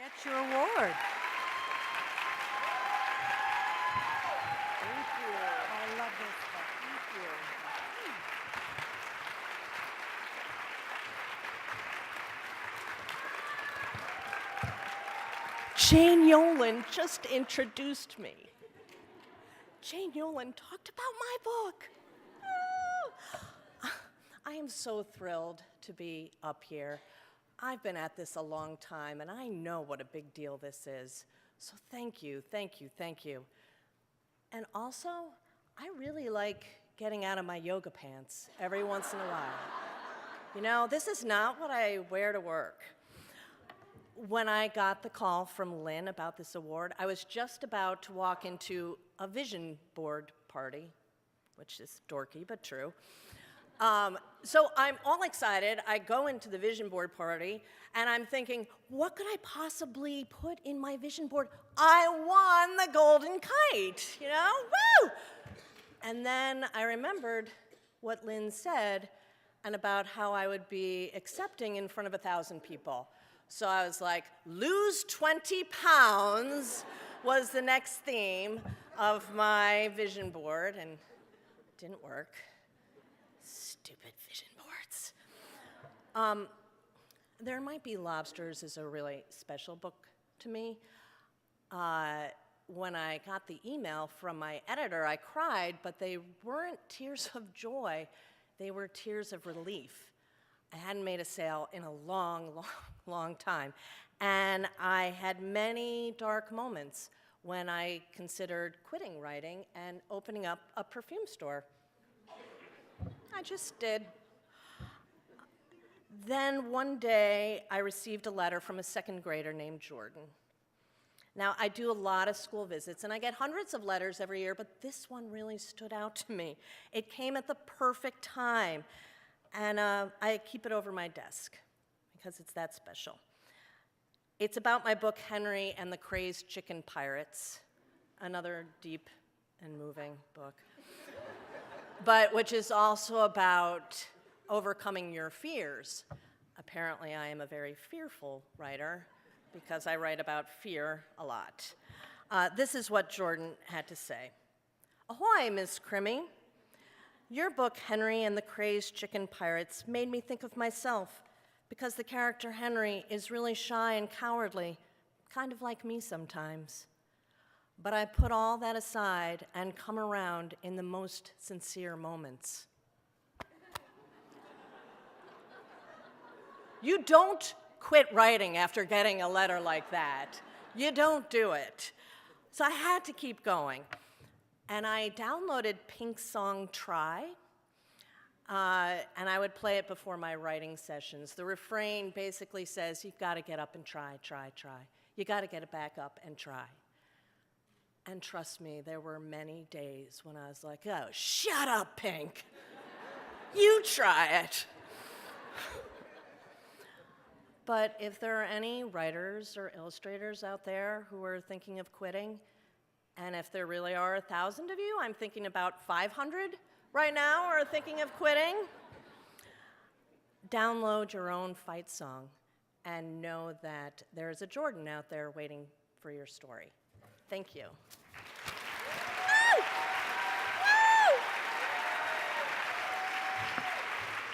Get your award. Thank you. I love this book. Thank you. Jane Yolen just introduced me. Jane Yolen talked about my book. I am so thrilled to be up here. I've been at this a long time, and I know what a big deal this is. So thank you, thank you, thank you. And also, I really like getting out of my yoga pants every once in a while. You know, this is not what I wear to work. When I got the call from Lynn about this award, I was just about to walk into a vision board party, which is dorky, but true. So I'm all excited. I go into the vision board party, and I'm thinking, what could I possibly put in my vision board? I won the Golden Kite, you know? Woo! And then I remembered what Lynn said and about how I would be accepting in front of 1,000 people. So I was like, lose 20 pounds was the next theme of my vision board, and it didn't work. Stupid vision boards. There Might Be Lobsters is a really special book to me. When I got the email from my editor, I cried, but they weren't tears of joy. They were tears of relief. I hadn't made a sale in a long, long, long time. And I had many dark moments when I considered quitting writing and opening up a perfume store. I just did. Then one day, I received a letter from a second grader named Jordan. Now, I do a lot of school visits, and I get hundreds of letters every year, but this one really stood out to me. It came at the perfect time, and I keep it over my desk because it's that special. It's about my book, Henry and the Crazed Chicken Pirates, another deep and moving book, but which is also about overcoming your fears. Apparently, I am a very fearful writer because I write about fear a lot. This is what Jordan had to say. Ahoy, Miss Crimmy. Your book, Henry and the Crazed Chicken Pirates, made me think of myself because the character Henry is really shy and cowardly, kind of like me sometimes. But I put all that aside and come around in the most sincere moments. You don't quit writing after getting a letter like that. You don't do it. So I had to keep going. And I downloaded Pink's song, Try, and I would play it before my writing sessions. The refrain basically says, you've got to get up and try, try, try. You got to get it back up and try. And trust me, there were many days when I was like, oh, shut up, Pink. You try it. But if there are any writers or illustrators out there who are thinking of quitting, and if there really are 1,000 of you, I'm thinking about 500 right now are thinking of quitting, download your own fight song and know that there's a Jordan out there waiting for your story. Thank you.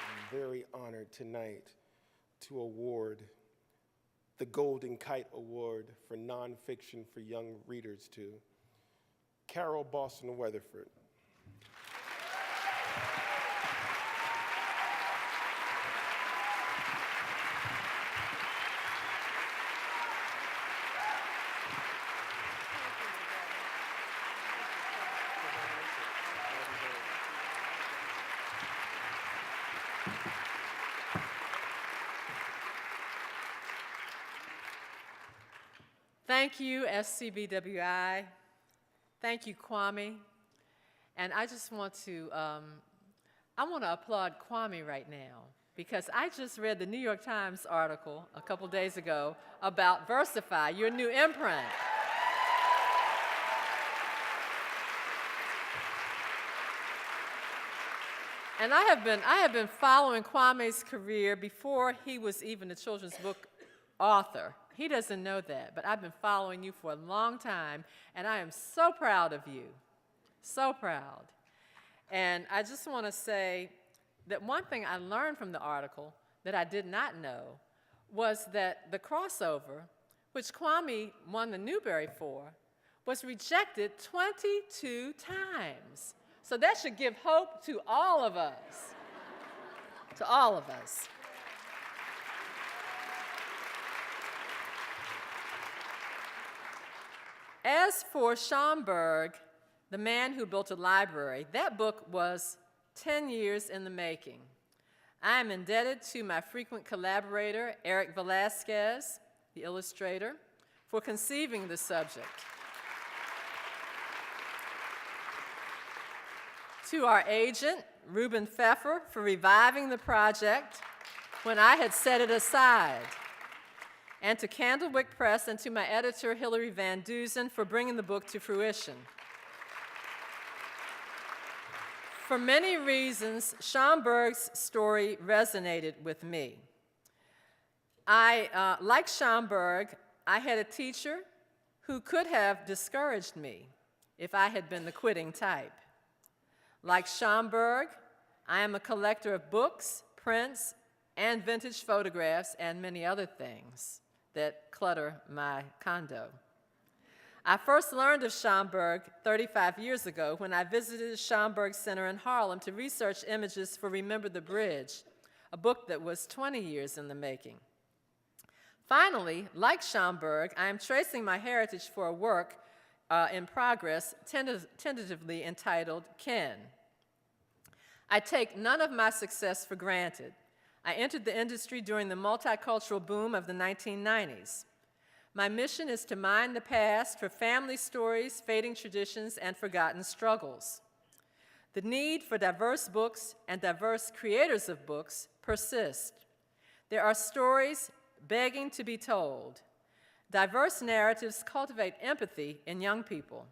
I'm very honored tonight to award the Golden Kite Award for nonfiction for young readers to Carol Boston Weatherford. Thank you, SCBWI. Thank you, Kwame. And I just want to, I want to applaud Kwame right now because I just read the New York Times article a couple days ago about Versify, your new imprint. And I have been following Kwame's career before he was even a children's book author. He doesn't know that, but I've been following you for a long time, and I am so proud of you. So proud. And I just want to say that one thing I learned from the article that I did not know was that the crossover, which Kwame won the Newbery for, was rejected 22 times. So that should give hope to all of us. To all of us. As for Schomburg, The Man Who Built a Library, that book was 10 years in the making. I am indebted to my frequent collaborator, Eric Velasquez, the illustrator, for conceiving the subject. To our agent, Ruben Pfeffer, for reviving the project when I had set it aside. And to Candlewick Press and to my editor, Hilary Van Dusen, for bringing the book to fruition. For many reasons, Schomburg's story resonated with me. Like Schomburg, I had a teacher who could have discouraged me if I had been the quitting type. Like Schomburg, I am a collector of books, prints, and vintage photographs, and many other things that clutter my condo. I first learned of Schomburg 35 years ago when I visited the Schomburg Center in Harlem to research images for Remember the Bridge, a book that was 20 years in the making. Finally, like Schomburg, I am tracing my heritage for a work in progress, tentatively entitled Ken. I take none of my success for granted. I entered the industry during the multicultural boom of the 1990s. My mission is to mine the past for family stories, fading traditions, and forgotten struggles. The need for diverse books and diverse creators of books persists. There are stories begging to be told. Diverse narratives cultivate empathy in young people.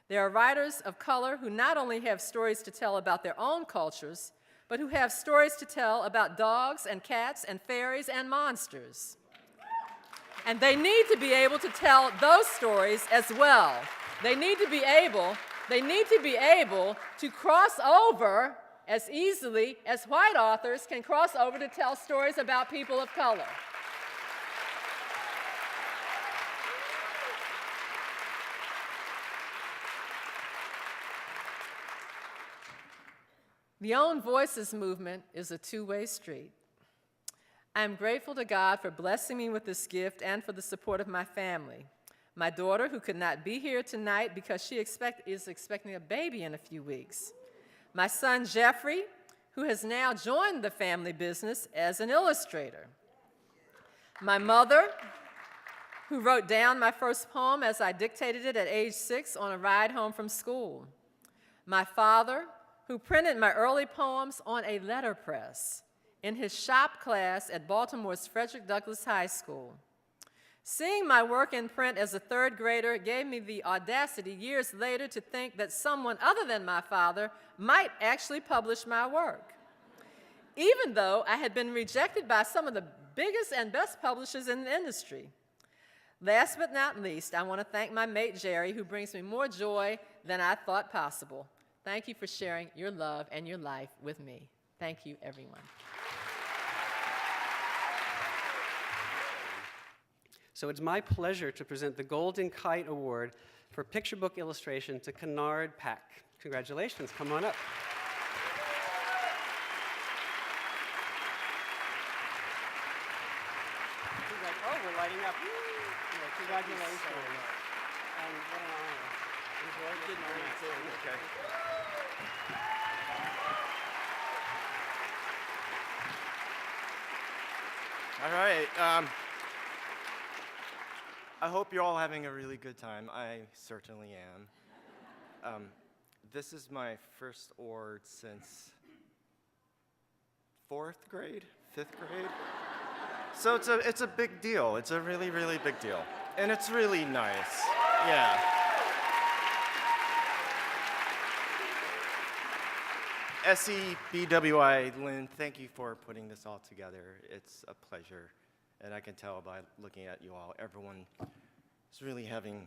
There are writers of color who not only have stories to tell about their own cultures, but who have stories to tell about dogs and cats and fairies and monsters. And they need to be able to tell those stories as well. They need to be able to cross over as easily as white authors can cross over to tell stories about people of color. The Own Voices movement is a two-way street. I am grateful to God for blessing me with this gift and for the support of my family. My daughter, who could not be here tonight because she is expecting a baby in a few weeks. My son, Jeffrey, who has now joined the family business as an illustrator. My mother, who wrote down my first poem as I dictated it at age 6 on a ride home from school. My father, who printed my early poems on a letterpress in his shop class at Baltimore's Frederick Douglass High School. Seeing my work in print as a third grader gave me the audacity years later to think that someone other than my father might actually publish my work, even though I had been rejected by some of the biggest and best publishers in the industry. Last but not least, I want to thank my mate Jerry, who brings me more joy than I thought possible. Thank you for sharing your love and your life with me. Thank you, everyone. So it's my pleasure to present the Golden Kite Award for picture book illustration to Kennard Pack. Congratulations, come on up. Oh, we're lighting up. Congratulations. And what an honor. Enjoy the moment. Okay. All right. I hope you're all having a really good time. I certainly am. This is my first award since 4th grade, 5th grade. So it's a big deal. It's a really, really big deal. And it's really nice. Yeah. SCBWI, Lynn, thank you for putting this all together. It's a pleasure. And I can tell by looking at you all, everyone is really having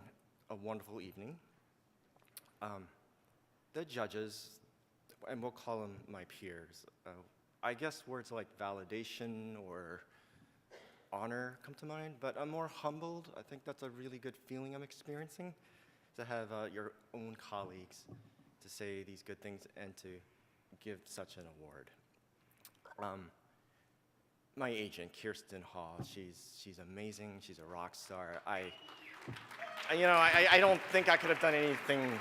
a wonderful evening. The judges, and we'll call them my peers, I guess words like validation or honor come to mind, but I'm more humbled. I think that's a really good feeling I'm experiencing, to have your own colleagues to say these good things and to give such an award. My agent, Kirsten Hall, she's amazing. She's a rock star. I don't think I could have done anything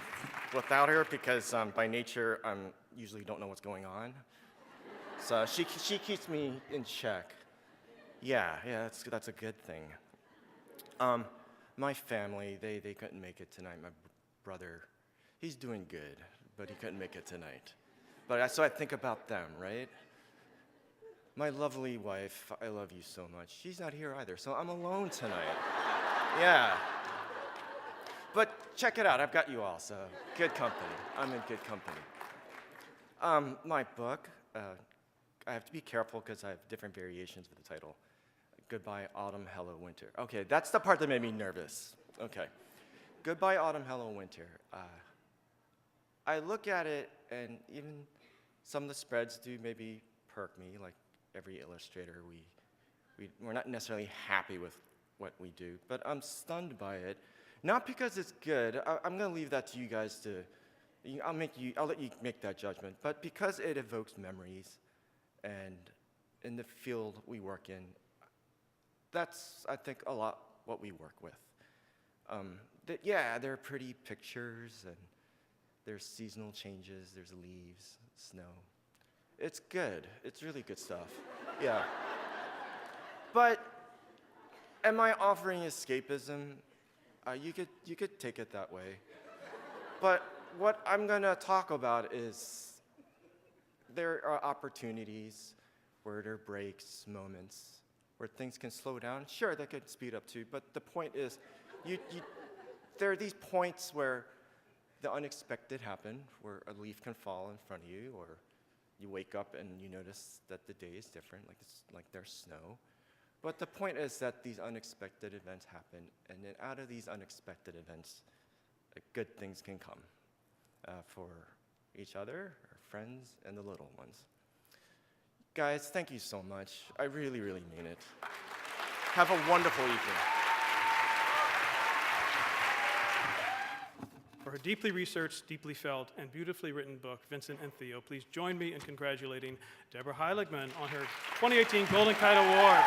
without her because by nature, I usually don't know what's going on. So she keeps me in check. Yeah, that's a good thing. My family, they couldn't make it tonight. My brother, he's doing good, but he couldn't make it tonight. So I think about them, right? My lovely wife, I love you so much. She's not here either, so I'm alone tonight. Yeah. But check it out, I've got you all, so good company. I'm in good company. My book, I have to be careful because I have different variations of the title. Goodbye, Autumn, Hello, Winter. Okay, that's the part that made me nervous. Okay. Goodbye, Autumn, Hello, Winter. I look at it, and even some of the spreads do maybe perk me, like every illustrator. We're not necessarily happy with what we do, but I'm stunned by it. Not because it's good. I'm going to leave that to you guys to. I'll let you make that judgment. But because it evokes memories, and in the field we work in, that's, I think, a lot what we work with. There are pretty pictures, and there's seasonal changes, there's leaves, snow. It's good. It's really good stuff. Yeah. But am I offering escapism? You could take it that way. But what I'm going to talk about is there are opportunities where there are breaks, moments, where things can slow down. Sure, they could speed up too, but the point is, there are these points where the unexpected happen, where a leaf can fall in front of you, or you wake up and you notice that the day is different, like there's snow. But the point is that these unexpected events happen, and then out of these unexpected events, good things can come for each other, our friends, and the little ones. Guys, thank you so much. I really, really mean it. Have a wonderful evening. For her deeply researched, deeply felt, and beautifully written book, Vincent and Theo, please join me in congratulating Deborah Heiligman on her 2018 Golden Kite Award.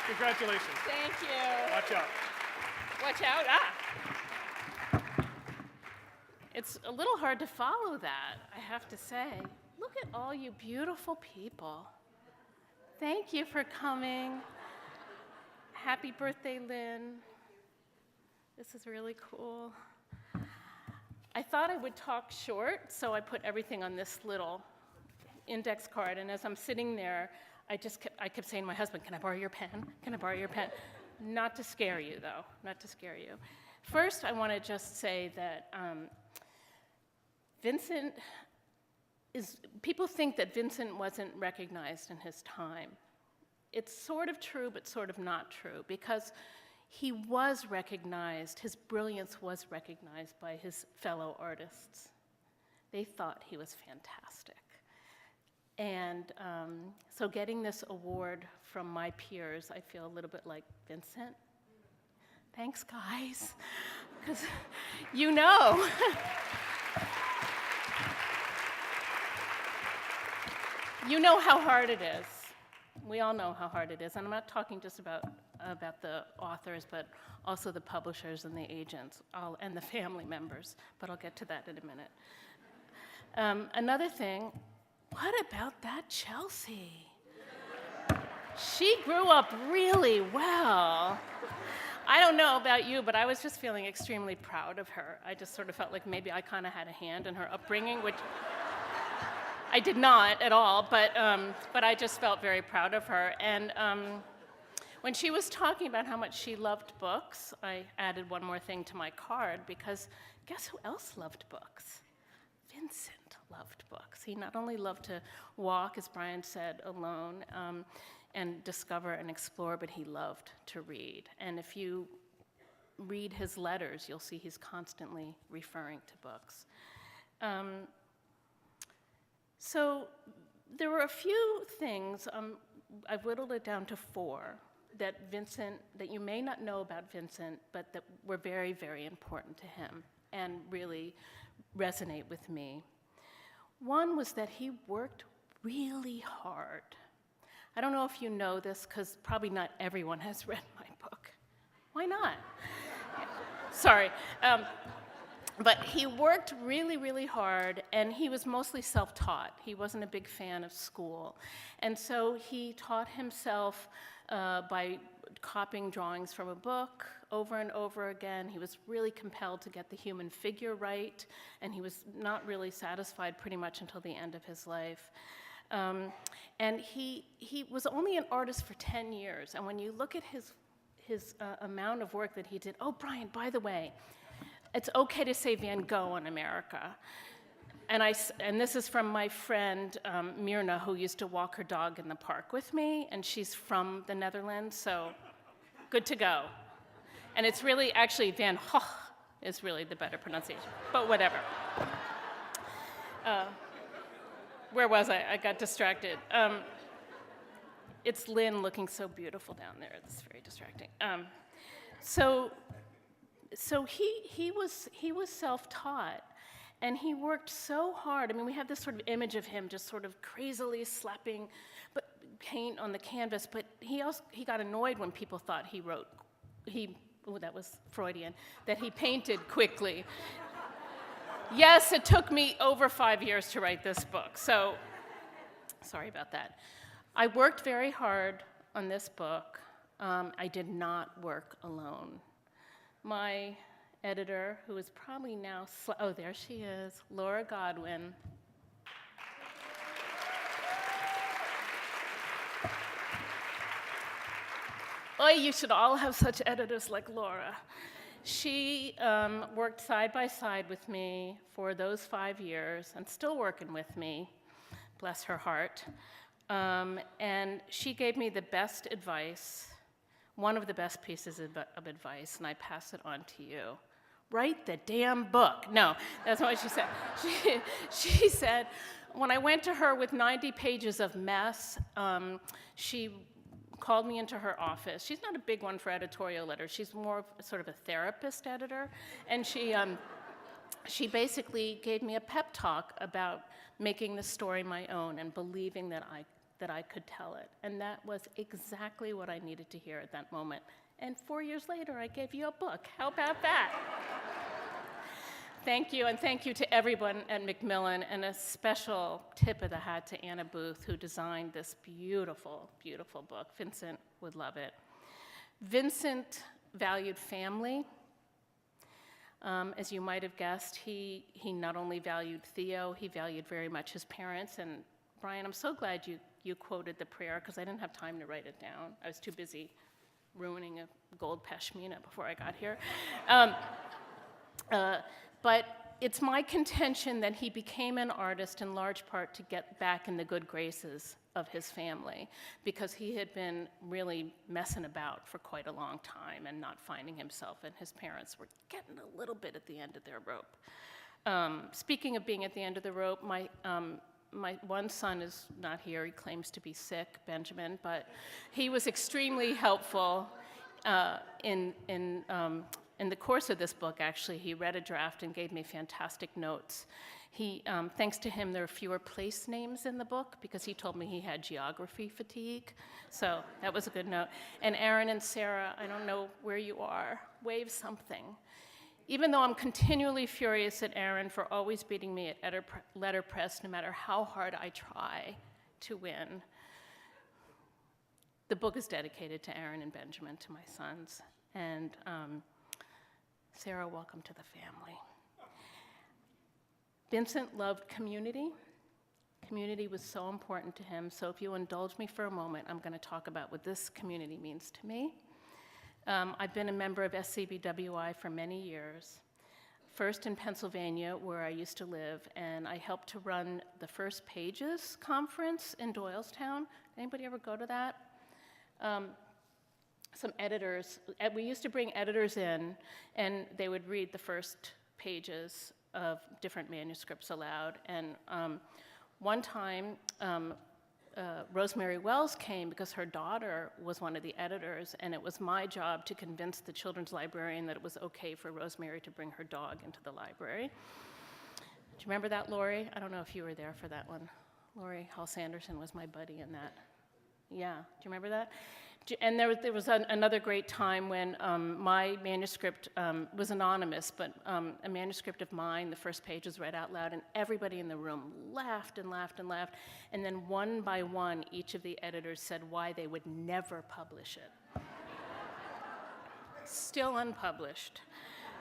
Congratulations. Thank you. Watch out. Watch out. It's a little hard to follow that, I have to say. Look at all you beautiful people. Thank you for coming. Happy birthday, Lynn. This is really cool. I thought I would talk short, so I put everything on this little index card, and as I'm sitting there, I kept saying to my husband, "Can I borrow your pen? Can I borrow your pen?" Not to scare you, though, not to scare you. First, I want to just say that Vincent people think that Vincent wasn't recognized in his time. It's sort of true, but sort of not true, because he was recognized, his brilliance was recognized by his fellow artists. They thought he was fantastic. And so getting this award from my peers, I feel a little bit like, Vincent, thanks, guys, because you know. You know how hard it is. We all know how hard it is. And I'm not talking just about the authors, but also the publishers and the agents, and the family members. But I'll get to that in a minute. Another thing, what about that Chelsea? She grew up really well. I don't know about you, but I was just feeling extremely proud of her. I just sort of felt like maybe I kind of had a hand in her upbringing, which I did not at all, but I just felt very proud of her. And When she was talking about how much she loved books, I added one more thing to my card, because guess who else loved books? Vincent loved books. He not only loved to walk, as Brian said, alone, and discover and explore, but he loved to read. And if you read his letters, you'll see he's constantly referring to books. So there were a few things, I've whittled it down to 4, that you may not know about Vincent, but that were very, very important to him and really resonate with me. One was that he worked really hard. I don't know if you know this, because probably not everyone has read my book. Why not? Sorry. But he worked really, really hard, and he was mostly self-taught. He wasn't a big fan of school. And so he taught himself by copying drawings from a book over and over again. He was really compelled to get the human figure right, and he was not really satisfied pretty much until the end of his life. And he was only an artist for 10 years, and when you look at his amount of work that he did, oh, Brian, by the way, it's okay to say Van Gogh in America. And this is from my friend Myrna, who used to walk her dog in the park with me, and she's from the Netherlands, so good to go. And it's really, actually, Van Gogh is really the better pronunciation, but whatever. Where was I? I got distracted. It's Lynn looking so beautiful down there. It's very distracting. So he was self-taught, and he worked so hard. I mean, we have this sort of image of him just sort of crazily slapping paint on the canvas, but he got annoyed when people thought that was Freudian, that he painted quickly. Yes, it took me over 5 years to write this book, so sorry about that. I worked very hard on this book. I did not work alone. My editor, who is probably now, oh, there she is, Laura Godwin. Oh, you should all have such editors like Laura. She worked side by side with me for those 5 years and still working with me, bless her heart. And she gave me the best advice, one of the best pieces of advice, and I pass it on to you. Write the damn book. No, that's not what she said. She said, when I went to her with 90 pages of mess, she called me into her office. She's not a big one for editorial letters. She's more of sort of a therapist editor. And she basically gave me a pep talk about making the story my own and believing that I could tell it. And that was exactly what I needed to hear at that moment. And 4 years later, I gave you a book. How about that? Thank you, and thank you to everyone at Macmillan, and a special tip of the hat to Anna Booth, who designed this beautiful, beautiful book. Vincent would love it. Vincent valued family. As you might have guessed, he not only valued Theo, he valued very much his parents. And Brian, I'm so glad you quoted the prayer, because I didn't have time to write it down. I was too busy ruining a gold pashmina before I got here. But it's my contention that he became an artist in large part to get back in the good graces of his family, because he had been really messing about for quite a long time and not finding himself, and his parents were getting a little bit at the end of their rope. Speaking of being at the end of the rope, my one son is not here. He claims to be sick, Benjamin, but he was extremely helpful in the course of this book. Actually, he read a draft and gave me fantastic notes. Thanks to him, there are fewer place names in the book, because he told me he had geography fatigue. So that was a good note. And Aaron and Sarah, I don't know where you are, wave something. Even though I'm continually furious at Aaron for always beating me at letterpress, no matter how hard I try to win, the book is dedicated to Aaron and Benjamin, to my sons. And Sarah, welcome to the family. Vincent loved community, Community was so important to him, so if you'll indulge me for a moment, I'm going to talk about what this community means to me. I've been a member of SCBWI for many years, first in Pennsylvania, where I used to live, and I helped to run the First Pages conference in Doylestown. Anybody ever go to that? Some editors, we used to bring editors in, and they would read the first pages of different manuscripts aloud. And one time, Rosemary Wells came because her daughter was one of the editors, and it was my job to convince the children's librarian that it was okay for Rosemary to bring her dog into the library. Do you remember that, Lori? I don't know if you were there for that one. Lori Hall Sanderson was my buddy in that. Yeah, do you remember that? And there was another great time when my manuscript was anonymous, but a manuscript of mine, the first page was read out loud, and everybody in the room laughed and laughed and laughed. And then one by one, each of the editors said why they would never publish it. Still unpublished.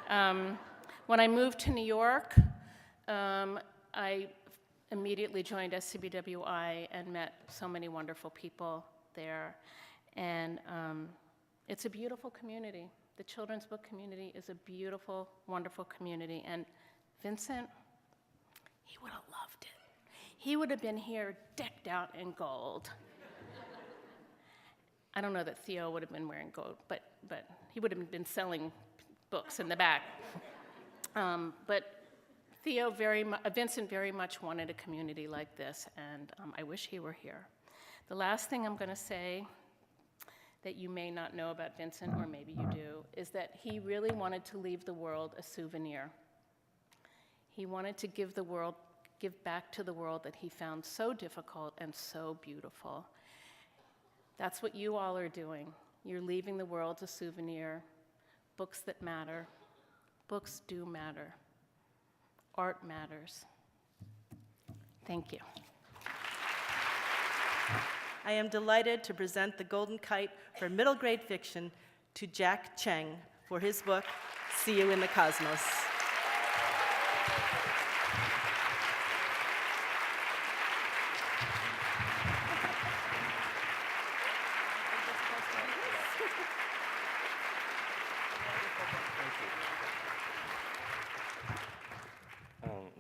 When I moved to New York, I immediately joined SCBWI and met so many wonderful people there. And it's a beautiful community. The children's book community is a beautiful, wonderful community. And Vincent, he would have loved it. He would have been here decked out in gold. I don't know that Theo would have been wearing gold, but he would have been selling books in the back. But Vincent very much wanted a community like this, and I wish he were here. The last thing I'm going to say that you may not know about Vincent, or maybe you do, is that he really wanted to leave the world a souvenir. He wanted to give back to the world that he found so difficult and so beautiful. That's what you all are doing. You're leaving the world a souvenir. Books that matter. Books do matter. Art matters. Thank you. I am delighted to present the Golden Kite for middle grade fiction to Jack Cheng for his book, See You in the Cosmos.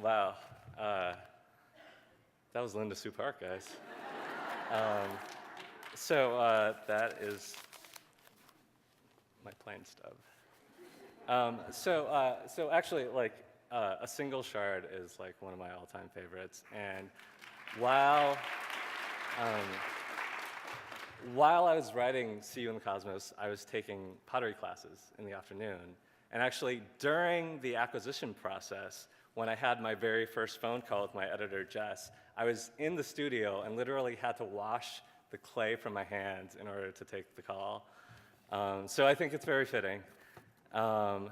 Wow. That was Linda Sue Park, guys. That is my plain stub. So actually, like, A Single Shard is like one of my all-time favorites. And while I was writing See You in the Cosmos, I was taking pottery classes in the afternoon. And actually, during the acquisition process, when I had my very first phone call with my editor, Jess, I was in the studio and literally had to wash the clay from my hands in order to take the call. So I think it's very fitting. I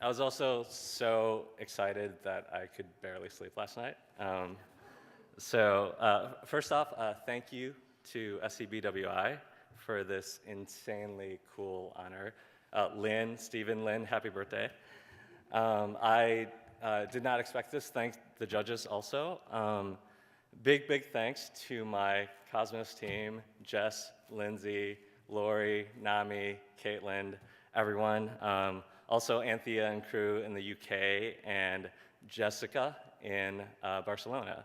was also so excited that I could barely sleep last night. First off, thank you to SCBWI for this insanely cool honor. Stephen Lynn, happy birthday. I did not expect this. Thank the judges also. Big thanks to my Cosmos team, Jess, Lindsay, Lori, Nami, Caitlin, everyone. Also Anthea and crew in the UK, and Jessica in Barcelona.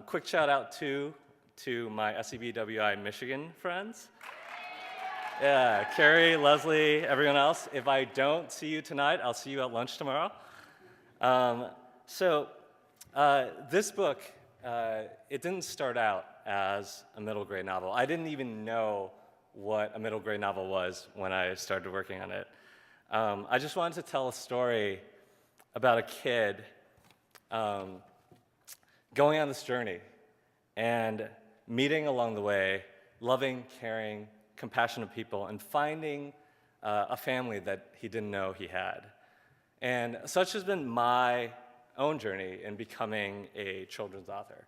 Quick shout out to my SCBWI Michigan friends. Yeah, Carrie, Leslie, everyone else. If I don't see you tonight, I'll see you at lunch tomorrow. This book, it didn't start out as a middle grade novel. I didn't even know what a middle grade novel was when I started working on it. I just wanted to tell a story about a kid going on this journey and meeting along the way loving, caring, compassionate people, and finding a family that he didn't know he had. And such has been my own journey in becoming a children's author.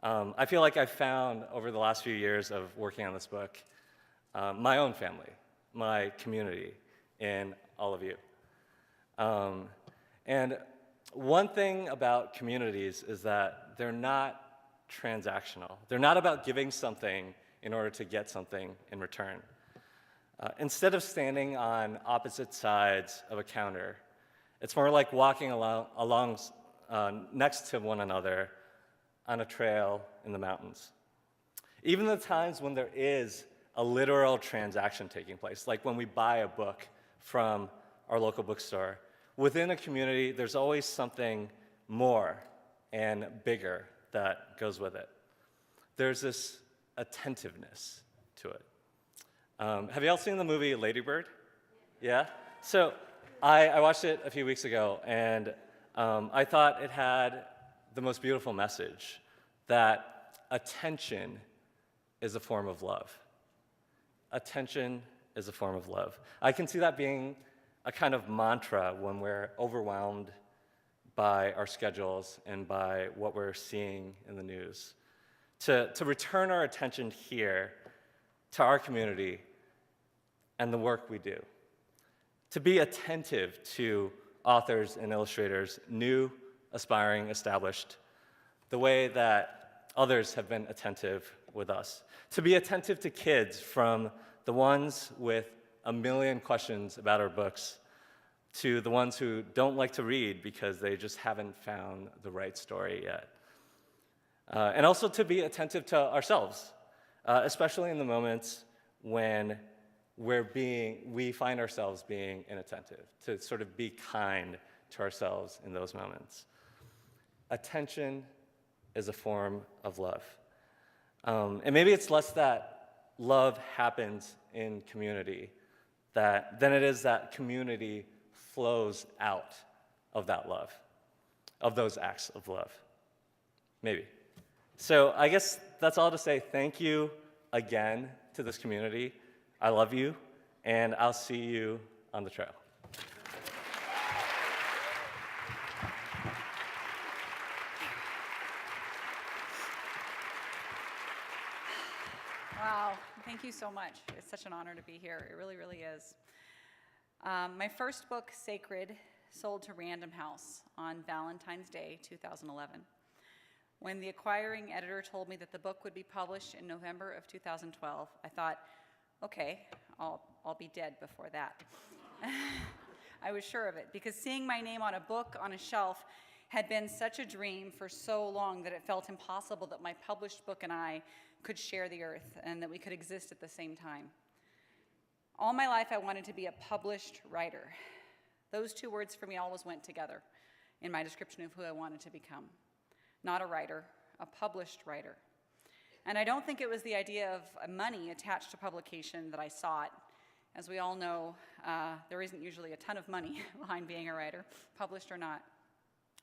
I feel like I've found, over the last few years of working on this book, my own family, my community, in all of you. One thing about communities is that they're not transactional. They're not about giving something in order to get something in return. Instead of standing on opposite sides of a counter, it's more like walking along next to one another on a trail in the mountains. Even the times when there is a literal transaction taking place, like when we buy a book from our local bookstore, within a community, there's always something more and bigger that goes with it. There's this attentiveness to it. Have you all seen the movie Lady Bird? Yeah? So I watched it a few weeks ago, and I thought it had the most beautiful message that attention is a form of love. Attention is a form of love. I can see that being a kind of mantra when we're overwhelmed by our schedules and by what we're seeing in the news. To return our attention here to our community and the work we do. To be attentive to authors and illustrators, new, aspiring, established, the way that others have been attentive with us. To be attentive to kids, from the ones with a million questions about our books to the ones who don't like to read because they just haven't found the right story yet. And also to be attentive to ourselves, especially in the moments when we find ourselves being inattentive, to sort of be kind to ourselves in those moments. Attention is a form of love. And maybe it's less that love happens in community than it is that community flows out of that love, of those acts of love. Maybe. So I guess that's all to say thank you again to this community. I love you, and I'll see you on the trail. Wow, thank you so much. It's such an honor to be here. It really, really is. My first book, Sacred, sold to Random House on Valentine's Day, 2011. When the acquiring editor told me that the book would be published in November of 2012, I thought, okay, I'll be dead before that. I was sure of it, because seeing my name on a book on a shelf had been such a dream for so long that it felt impossible that my published book and I could share the earth and that we could exist at the same time. All my life I wanted to be a published writer. Those two words for me always went together in my description of who I wanted to become. Not a writer, a published writer. And I don't think it was the idea of money attached to publication that I sought. As we all know, there isn't usually a ton of money behind being a writer, published or not.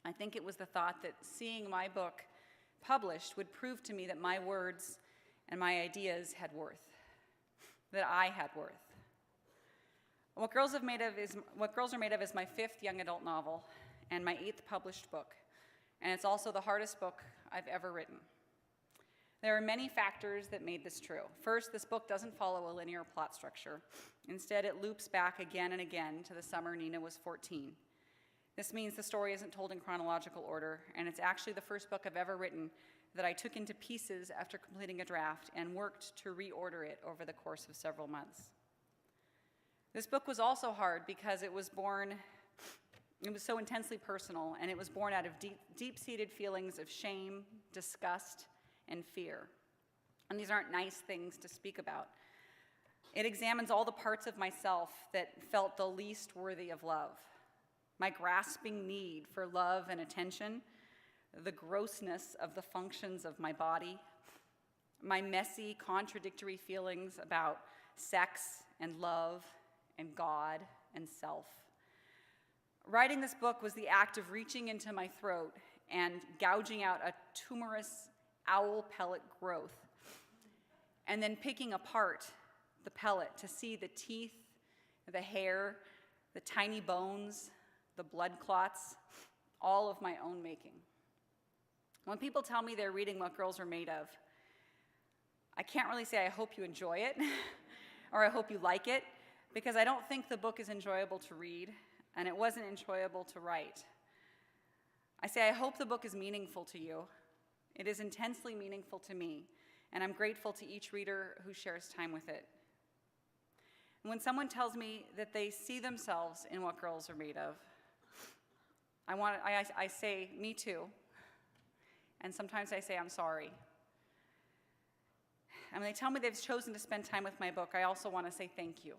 I think it was the thought that seeing my book published would prove to me that my words and my ideas had worth, that I had worth. What Girls Are Made Of is my 5th young adult novel and my 8th published book, and it's also the hardest book I've ever written. There are many factors that made this true. First, this book doesn't follow a linear plot structure. Instead, it loops back again and again to the summer Nina was 14. This means the story isn't told in chronological order, and it's actually the first book I've ever written that I took into pieces after completing a draft and worked to reorder it over the course of several months. This book was also hard because it was so intensely personal, and it was born out of deep-seated feelings of shame, disgust, and fear. And these aren't nice things to speak about. It examines all the parts of myself that felt the least worthy of love. My grasping need for love and attention, the grossness of the functions of my body, my messy, contradictory feelings about sex and love and God and self. Writing this book was the act of reaching into my throat and gouging out a tumorous owl pellet growth, and then picking apart the pellet to see the teeth, the hair, the tiny bones, the blood clots, all of my own making. When people tell me they're reading What Girls Are Made Of, I can't really say I hope you enjoy it or I hope you like it, because I don't think the book is enjoyable to read, and it wasn't enjoyable to write. I say, I hope the book is meaningful to you. It is intensely meaningful to me, and I'm grateful to each reader who shares time with it. And when someone tells me that they see themselves in what girls are made of, I say, me too. And sometimes I say, I'm sorry. And when they tell me they've chosen to spend time with my book, I also want to say thank you.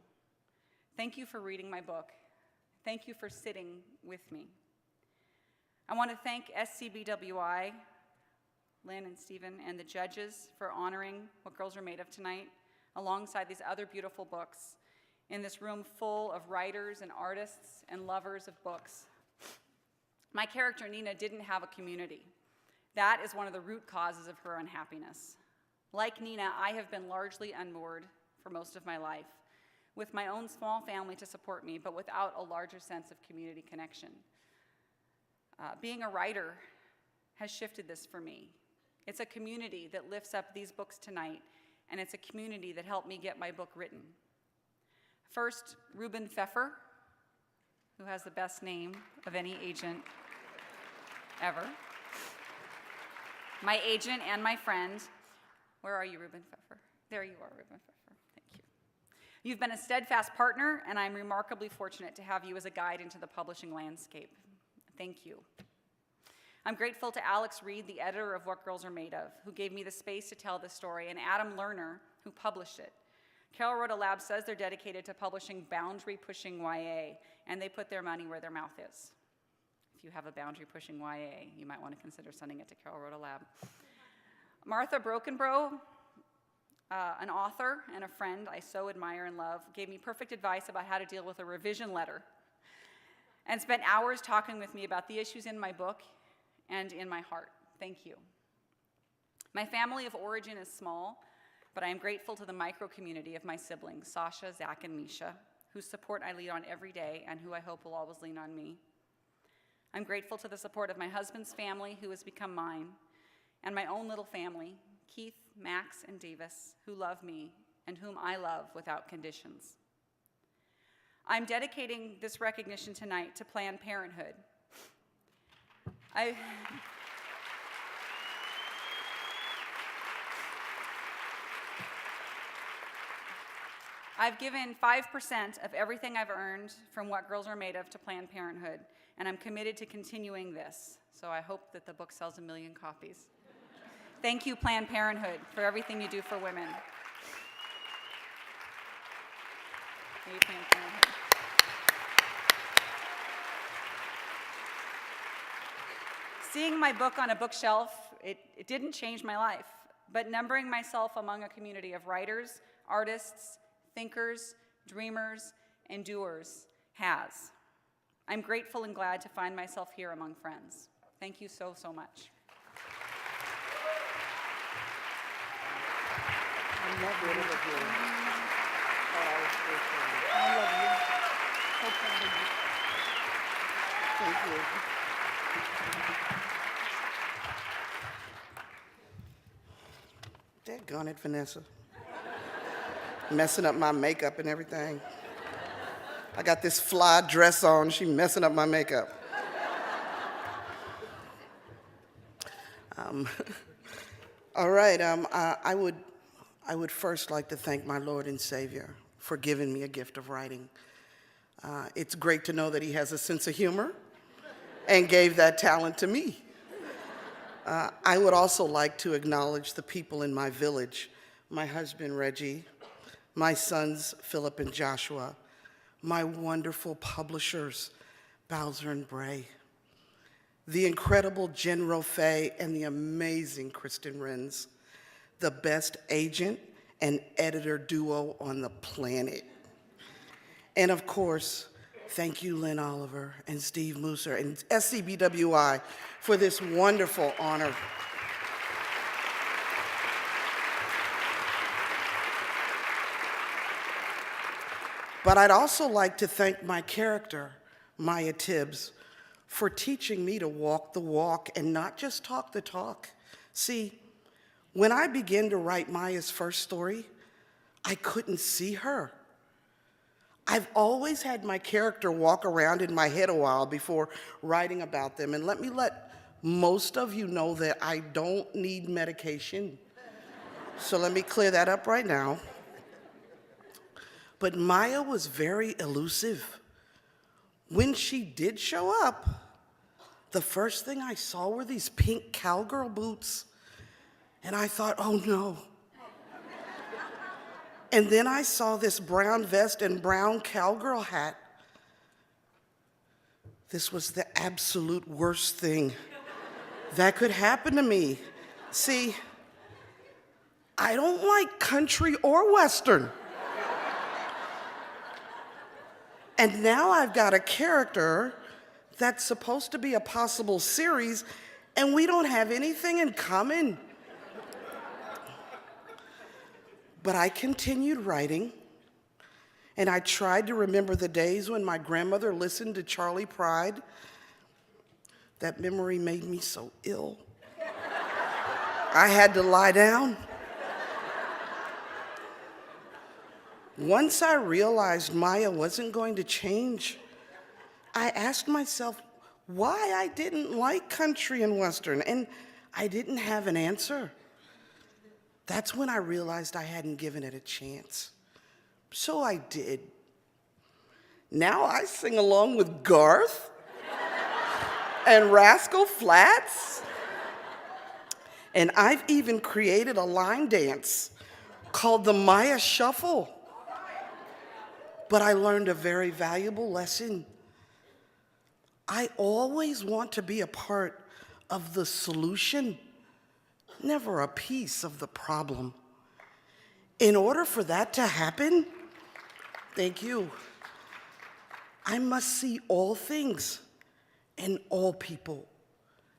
Thank you for reading my book. Thank you for sitting with me. I want to thank SCBWI, Lynn and Stephen, and the judges for honoring What Girls Are Made Of tonight, alongside these other beautiful books, in this room full of writers and artists and lovers of books. My character, Nina, didn't have a community. That is one of the root causes of her unhappiness. Like Nina, I have been largely unmoored for most of my life, with my own small family to support me, but without a larger sense of community connection. Being a writer has shifted this for me. It's a community that lifts up these books tonight, and it's a community that helped me get my book written. First, Ruben Pfeffer, who has the best name of any agent ever. My agent and my friend. Where are you, Ruben Pfeffer? There you are, Ruben Pfeffer. Thank you. You've been a steadfast partner, and I'm remarkably fortunate to have you as a guide into the publishing landscape. Thank you. I'm grateful to Alex Reed, the editor of What Girls Are Made Of, who gave me the space to tell this story, and Adam Lerner, who published it. Carol Rhoda Lab says they're dedicated to publishing boundary-pushing YA, and they put their money where their mouth is. If you have a boundary-pushing YA, you might want to consider sending it to Carol Rhoda Lab. Martha Brokenbrough, an author and a friend I so admire and love, gave me perfect advice about how to deal with a revision letter, and spent hours talking with me about the issues in my book and in my heart. Thank you. My family of origin is small, but I am grateful to the micro-community of my siblings, Sasha, Zach, and Misha, whose support I lean on every day and who I hope will always lean on me. I'm grateful to the support of my husband's family, who has become mine, and my own little family, Keith, Max, and Davis, who love me and whom I love without conditions. I'm dedicating this recognition tonight to Planned Parenthood. I've given 5% of everything I've earned from What Girls Are Made Of to Planned Parenthood, and I'm committed to continuing this, so I hope that the book sells 1 million copies. Thank you, Planned Parenthood, for everything you do for women. Thank you, Planned Parenthood. Seeing my book on a bookshelf, it didn't change my life, but numbering myself among a community of writers, artists, thinkers, dreamers, and doers has. I'm grateful and glad to find myself here among friends. Thank you so, so much. I love you. Thank you. Daggone it, Vanessa. Messing up my makeup and everything. I got this fly dress on, she messing up my makeup. All right, I would first like to thank my Lord and Savior for giving me a gift of writing. It's great to know that he has a sense of humor and gave that talent to me. I would also like to acknowledge the people in my village, my husband, Reggie, my sons, Philip and Joshua, my wonderful publishers, Bowser and Bray, the incredible Jen Rofe and the amazing Kristen Renz, the best agent and editor duo on the planet. And of course, thank you, Lynn Oliver and Steve Musser and SCBWI for this wonderful honor. But I'd also like to thank my character, Maya Tibbs, for teaching me to walk the walk and not just talk the talk. See, when I began to write Maya's first story, I couldn't see her. I've always had my character walk around in my head a while before writing about them. And let me let most of you know that I don't need medication. So let me clear that up right now. But Maya was very elusive. When she did show up, the first thing I saw were these pink cowgirl boots. And I thought, oh no. And then I saw this brown vest and brown cowgirl hat. This was the absolute worst thing that could happen to me. See, I don't like country or Western. And now I've got a character that's supposed to be a possible series, and we don't have anything in common. But I continued writing, and I tried to remember the days when my grandmother listened to Charlie Pride. That memory made me so ill. I had to lie down. Once I realized Maya wasn't going to change, I asked myself why I didn't like country and Western, and I didn't have an answer. That's when I realized I hadn't given it a chance. So I did. Now I sing along with Garth and Rascal Flatts, and I've even created a line dance called the Maya Shuffle. But I learned a very valuable lesson. I always want to be a part of the solution, never a piece of the problem. In order for that to happen, thank you, I must see all things and all people,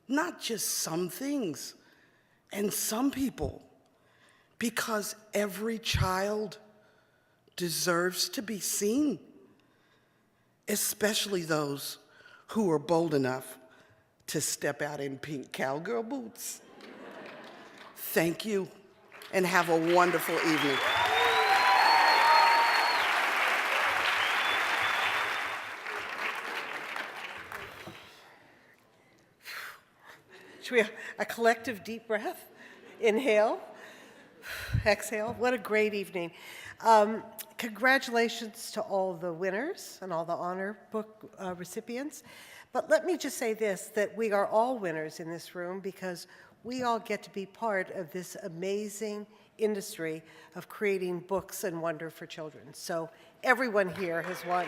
not just some things and some people, because every child deserves to be seen, especially those who are bold enough to step out in pink cowgirl boots. Thank you, and have a wonderful evening. Should we a collective deep breath? Inhale, exhale. What a great evening. Congratulations to all the winners and all the honor book recipients. But let me just say this, that we are all winners in this room because we all get to be part of this amazing industry of creating books and wonder for children. So everyone here has won.